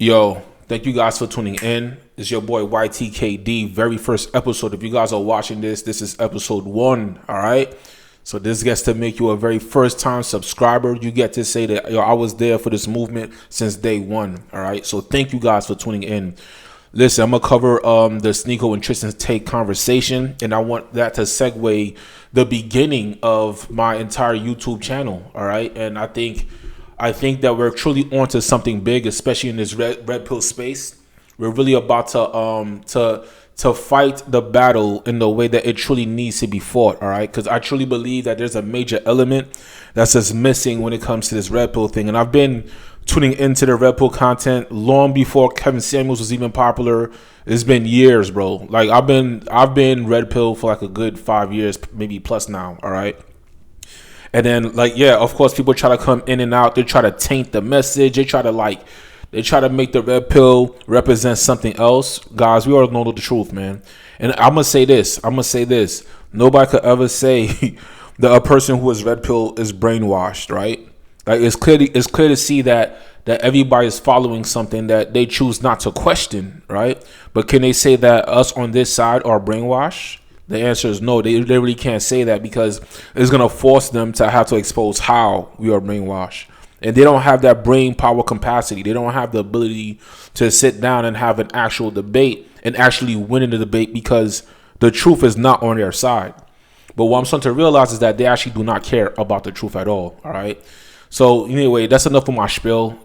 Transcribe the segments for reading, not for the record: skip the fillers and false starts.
Yo, thank you guys for tuning in. It's your boy YTKD, very first episode. If you guys are watching this, this is episode 1, all right? So this gets to make you a very first time subscriber. You get to say that, yo, I was there for this movement since day 1, all right? So thank you guys for tuning in. Listen, I'm going to cover the Sneako and Tristan's Take conversation, and I want that to segue the beginning of my entire YouTube channel, all right? And I think that we're truly onto something big, especially in this red pill space. We're really about to fight the battle in the way that it truly needs to be fought, all right? Because I truly believe that there's a major element that's just missing when it comes to this red pill thing. And I've been tuning into the red pill content long before Kevin Samuels was even popular. It's been years, bro. Like I've been red pill for like a good 5 years, maybe plus now, all right? And then, like, yeah, of course, people try to come in and out. They try to taint the message. They try to make the red pill represent something else. Guys, we all know the truth, man. And I'm going to say this. Nobody could ever say that a person who is red pill is brainwashed, right? Like, it's clear to see that everybody is following something that they choose not to question, right? But can they say that us on this side are brainwashed? The answer is no. They really can't say that because it's going to force them to have to expose how we are brainwashed. And they don't have that brain power capacity. They don't have the ability to sit down and have an actual debate and actually win in the debate because the truth is not on their side. But what I'm starting to realize is that they actually do not care about the truth at all. All right. So anyway, that's enough of my spiel.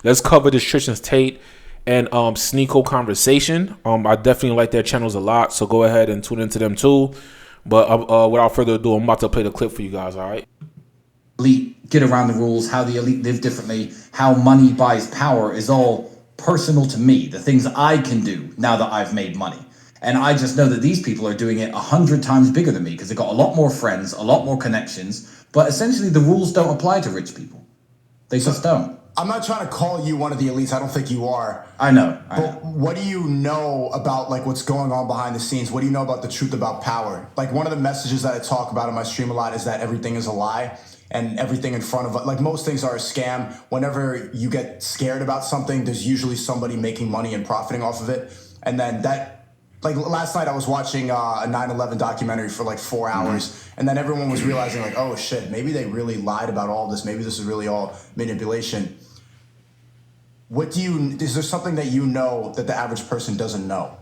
Let's cover this Tristan's Tate and Sneako conversation. I definitely like their channels a lot, so go ahead and tune into them too. But without further ado, I'm about to play the clip for you guys. All right. Elite get around the rules, how the elite live differently, how money buys power is all personal to me. The things I can do now that I've made money. And I just know that these people are doing it 100 times bigger than me because they've got a lot more friends, a lot more connections. But essentially, the rules don't apply to rich people. They just don't. I'm not trying to call you one of the elites. I don't think you are. I know. But what do you know about like what's going on behind the scenes? What do you know about the truth about power? Like one of the messages that I talk about in my stream a lot is that everything is a lie and everything in front of like most things are a scam. Whenever you get scared about something, there's usually somebody making money and profiting off of it. And then like last night I was watching a 9/11 documentary for like 4 hours, and then everyone was realizing like, oh shit, maybe they really lied about all this. Maybe this is really all manipulation. Is there something that you know that the average person doesn't know?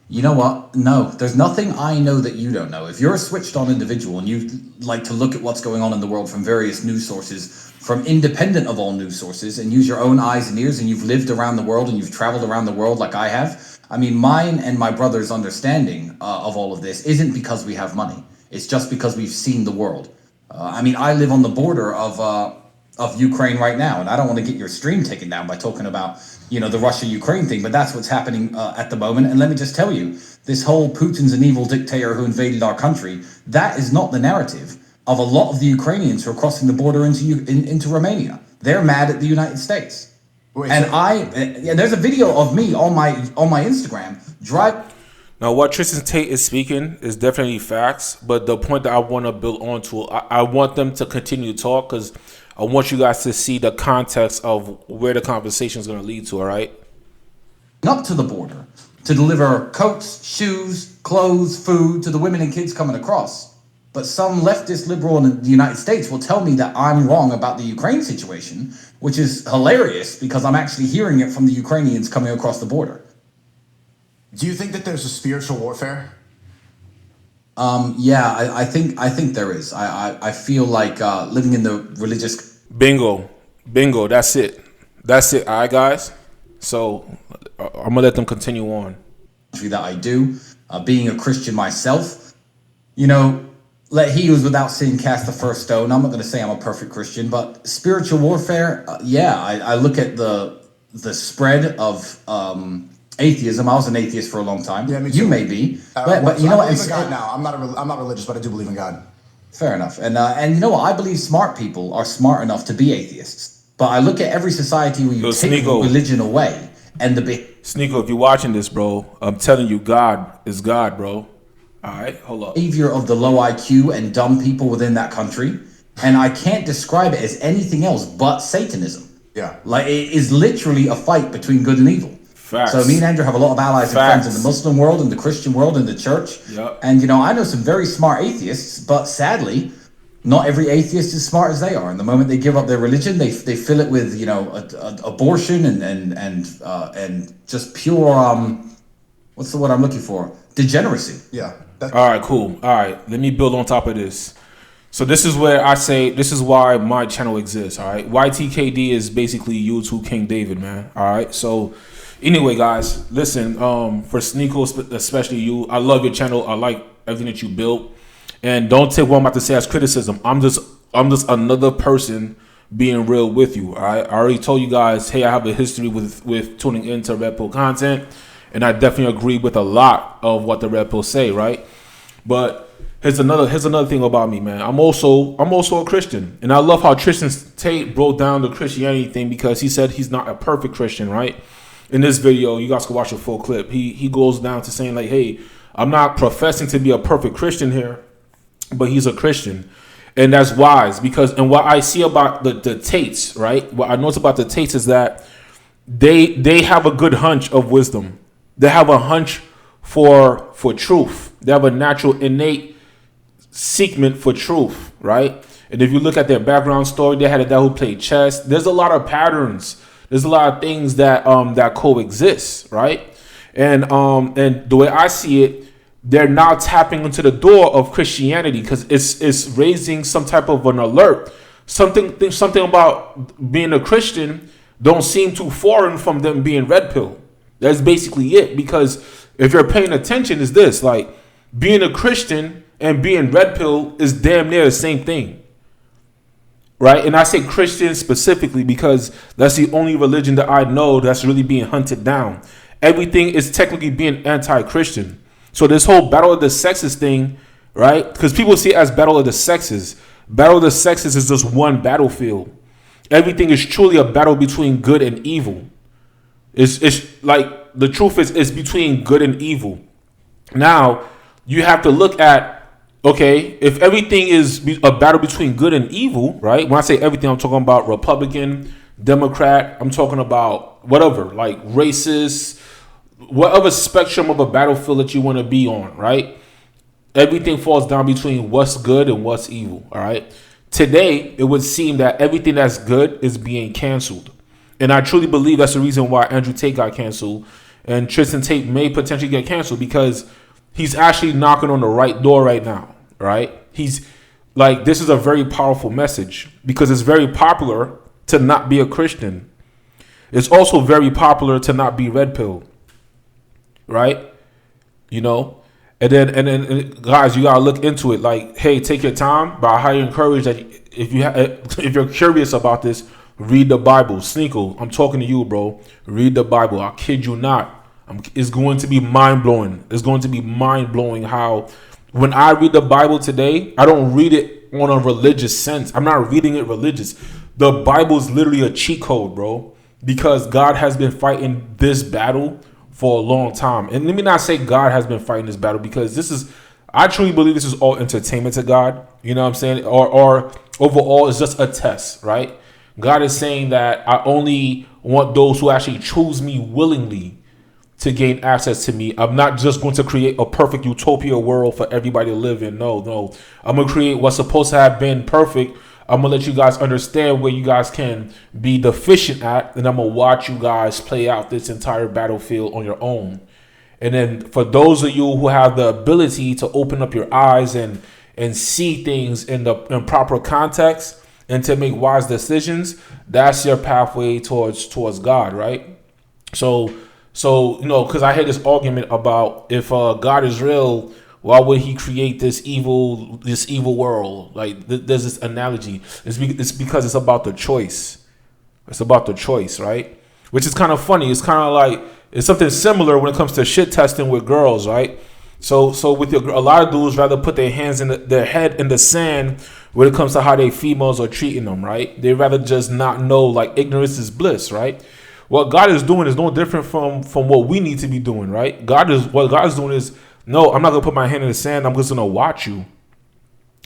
You know what? No, there's nothing I know that you don't know. If you're a switched on individual and you like to look at what's going on in the world from various news sources, from independent of all news sources, and use your own eyes and ears, and you've lived around the world and you've traveled around the world like I have, I mean, mine and my brother's understanding of all of this isn't because we have money. It's just because we've seen the world. I live on the border of Ukraine right now, and I don't want to get your stream taken down by talking about, the Russia-Ukraine thing, but that's what's happening at the moment. And let me just tell you, this whole Putin's an evil dictator who invaded our country, that is not the narrative of a lot of the Ukrainians who are crossing the border into Romania. They're mad at the United States. There's a video of me on my Instagram drive. Now, what Tristan Tate is speaking is definitely facts, but the point that I want to build onto, I want them to continue to talk because I want you guys to see the context of where the conversation is going to lead to, all right? Up to the border to deliver coats, shoes, clothes, food to the women and kids coming across. But some leftist liberal in the United States will tell me that I'm wrong about the Ukraine situation, which is hilarious because I'm actually hearing it from the Ukrainians coming across the border. Do you think that there's a spiritual warfare? Yeah, I think there is. I feel like living in the religious. Bingo. That's it. All right, guys. So I'm gonna let them continue on. That I do, being a Christian myself, let he who's without sin cast the first stone. I'm not going to say I'm a perfect Christian, but spiritual warfare. I look at the spread of atheism. I was an atheist for a long time. Yeah, me too. You may be, but you know what? I believe in God now. I'm not religious, but I do believe in God. Fair enough. And you know what? I believe smart people are smart enough to be atheists. But I look at every society where you take religion away and Sneako, if you're watching this, bro, I'm telling you, God is God, bro. All right, hold up. Behavior of the low IQ and dumb people within that country, and I can't describe it as anything else but Satanism. Yeah. Like, it is literally a fight between good and evil. Facts. So me and Andrew have a lot of allies and Facts. friends in the Muslim world, in the Christian world, in the church. Yep. And, you know, I know some very smart atheists, but sadly, not every atheist is as smart as they are. And the moment they give up their religion, they fill it with, you know, abortion and just pure, what's the word I'm looking for? Degeneracy. Yeah. All right, cool. All right, let me build on top of this. So this is where I say, this is why my channel exists, all right? YTKD is basically YouTube King David, man, all right? So anyway, guys, listen, for Sneako, especially you, I love your channel. I like everything that you built. And don't take what I'm about to say as criticism. I'm just another person being real with you, all right? I already told you guys, hey, I have a history with tuning into Red Pill content, and I definitely agree with a lot of what the Red Pill say, right? But here's another thing about me, man. I'm also a Christian, and I love how Tristan Tate broke down the Christianity thing, because he said he's not a perfect Christian, right? In this video, you guys can watch a full clip. He goes down to saying like, hey, I'm not professing to be a perfect Christian here, but he's a Christian. And that's wise, because, and what I see about the Tates, right? What I notice about the Tates is that they have a good hunch of wisdom. They have a hunch for truth. They have a natural, innate seekment for truth, right? And if you look at their background story, they had a dad who played chess. There's a lot of patterns. There's a lot of things that that coexist, right? And the way I see it, they're now tapping into the door of Christianity, because it's raising some type of an alert. Something about being a Christian don't seem too foreign from them being red pill. That's basically it. Because if you're paying attention, is this like being a Christian and being red pill is damn near the same thing, right? And I say Christian specifically because that's the only religion that I know that's really being hunted down. Everything is technically being anti-Christian. So this whole battle of the sexes thing, right? Because people see it as battle of the sexes. Battle of the sexes is just one battlefield. Everything is truly a battle between good and evil. It's like the truth is between good and evil. Now you have to look at, okay, if everything is a battle between good and evil, right? When I say everything, I'm talking about Republican, Democrat, I'm talking about whatever, like racist, whatever spectrum of a battlefield that you want to be on, right? Everything falls down between what's good and what's evil, all right? Today, it would seem that everything that's good is being canceled. And I truly believe that's the reason why Andrew Tate got canceled and Tristan Tate may potentially get canceled, because he's actually knocking on the right door right now, right? He's like, this is a very powerful message, because it's very popular to not be a Christian. It's also very popular to not be red pill, right? You know, and then guys, you gotta look into it. Like, hey, take your time, but I highly encourage that if you're curious about this, read the Bible. Sneako, I'm talking to you, bro. Read the Bible. I kid you not. It's going to be mind blowing. It's going to be mind blowing how when I read the Bible today, I don't read it on a religious sense. I'm not reading it religious. The Bible is literally a cheat code, bro, because God has been fighting this battle for a long time. And let me not say God has been fighting this battle, because I truly believe this is all entertainment to God. You know what I'm saying? Or overall, it's just a test, right? God is saying that I only want those who actually choose me willingly to gain access to me. I'm not just going to create a perfect utopia world for everybody to live in. No. I'm going to create what's supposed to have been perfect. I'm going to let you guys understand where you guys can be deficient at, and I'm going to watch you guys play out this entire battlefield on your own. And then for those of you who have the ability to open up your eyes and see things in proper context and to make wise decisions, that's your pathway towards God, right? So you know, because I had this argument about if God is real, why would he create this evil world? Like there's this analogy. It's because it's about the choice. It's about the choice, right? Which is kind of funny. It's kind of like, it's something similar when it comes to shit testing with girls, right? So with a lot of dudes rather put their hands in their head in the sand when it comes to how they females are treating them, right? They rather just not know, like ignorance is bliss, right? What God is doing is no different from what we need to be doing, right? What God is doing is, no, I'm not gonna put my hand in the sand. I'm just gonna watch you.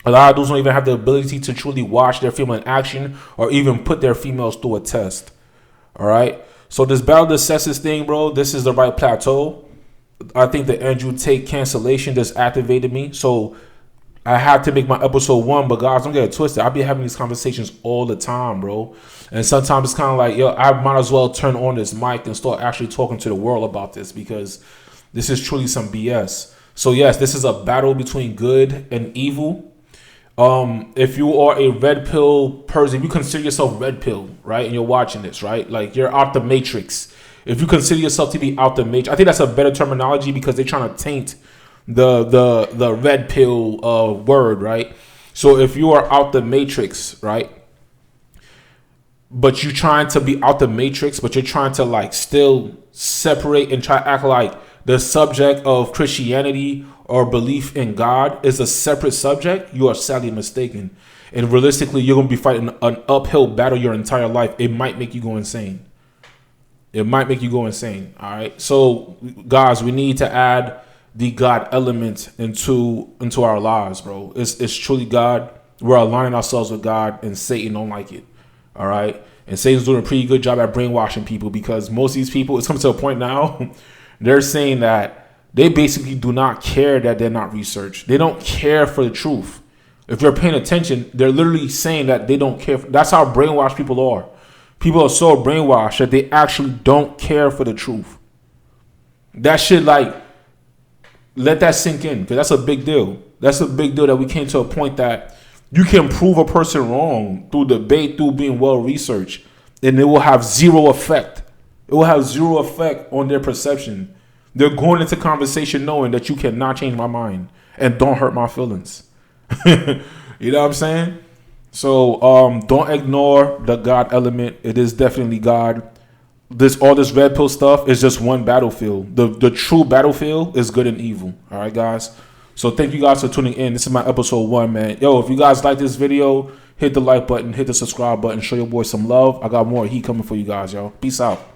A lot of dudes don't even have the ability to truly watch their female in action or even put their females through a test. All right. So this battle of the sexes thing, bro, this is the right plateau. I think the Andrew Tate cancellation just activated me. So I had to make my episode 1, but guys, don't get it twisted. I be having these conversations all the time, bro. And sometimes it's kind of like, yo, I might as well turn on this mic and start actually talking to the world about this, because this is truly some BS. So yes, this is a battle between good and evil. If you are a red pill person, if you consider yourself red pill, right, and you're watching this, right, like you're out the matrix. If you consider yourself to be out the matrix, I think that's a better terminology, because they're trying to taint the red pill word, right? So if you are out the matrix, right, but you're trying to be out the matrix, but you're trying to like still separate and try to act like the subject of Christianity or belief in God is a separate subject, you are sadly mistaken. And realistically, you're going to be fighting an uphill battle your entire life. It might make you go insane. It might make you go insane. All right. So, guys, we need to add the God element into our lives, bro. It's truly God. We're aligning ourselves with God, and Satan don't like it. All right. And Satan's doing a pretty good job at brainwashing people, because most of these people, it's coming to a point now, they're saying that they basically do not care that they're not researched. They don't care for the truth. If you're paying attention, they're literally saying that they don't care. That's how brainwashed people are. People are so brainwashed that they actually don't care for the truth. That should, like, let that sink in, because that's a big deal. That's a big deal that we came to a point that you can prove a person wrong through debate, through being well researched, and it will have zero effect. It will have zero effect on their perception. They're going into conversation knowing that you cannot change my mind and don't hurt my feelings. You know what I'm saying? So don't ignore the God element. It is definitely God. All this red pill stuff is just one battlefield. The true battlefield is good and evil. All right, guys. So thank you guys for tuning in. This is my episode 1, man. Yo, if you guys like this video, hit the like button, hit the subscribe button, show your boy some love. I got more heat coming for you guys, yo. Peace out.